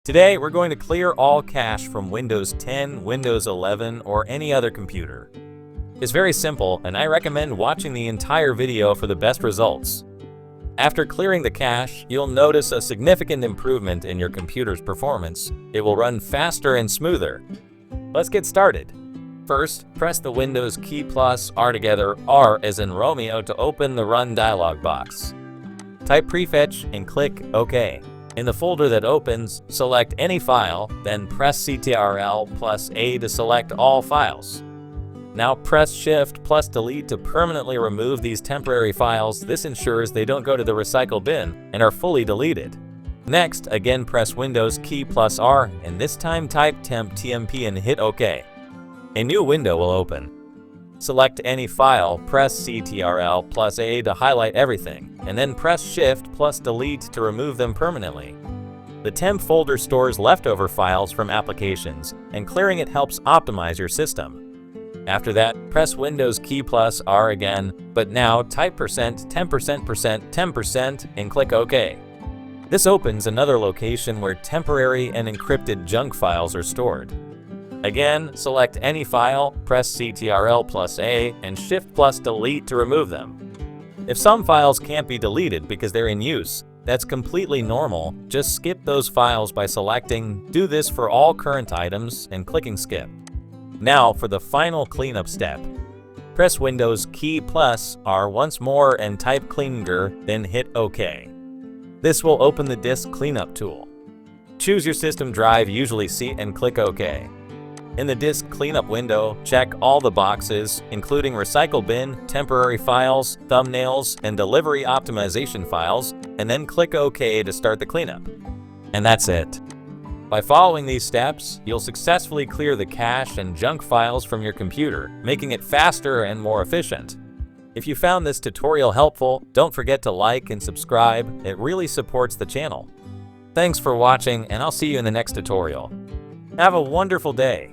Today, we're going to clear all cache from Windows 10, Windows 11, or any other computer. It's very simple, and I recommend watching the entire video for the best results. After clearing the cache, you'll notice a significant improvement in your computer's performance. It will run faster and smoother. Let's get started. First, press the Windows key plus R together, R as in Romeo, to open the Run dialog box. Type prefetch and click OK. In the folder that opens, select any file, then press Ctrl+A to select all files. Now press Shift plus Delete to permanently remove these temporary files. This ensures they don't go to the recycle bin and are fully deleted. Next, again press Windows key plus R, and this time type temp tmp and hit OK. A new window will open. Select any file, press Ctrl+A to highlight everything, and then press Shift plus Delete to remove them permanently. The temp folder stores leftover files from applications, and clearing it helps optimize your system. After that, press Windows key plus R again, but now type %10% and click OK. This opens another location where temporary and encrypted junk files are stored. Again, select any file, press Ctrl+A and Shift plus Delete to remove them. If some files can't be deleted because they're in use, that's completely normal. Just skip those files by selecting Do this for all current items and clicking Skip. Now for the final cleanup step. Press Windows key plus R once more and type cleanger, then hit OK. This will open the disk cleanup tool. Choose your system drive, usually C, and click OK. In the disk cleanup window, check all the boxes, including recycle bin, temporary files, thumbnails, and delivery optimization files, and then click OK to start the cleanup. And that's it. By following these steps, you'll successfully clear the cache and junk files from your computer, making it faster and more efficient. If you found this tutorial helpful, don't forget to like and subscribe. It really supports the channel. Thanks for watching, and I'll see you in the next tutorial. Have a wonderful day.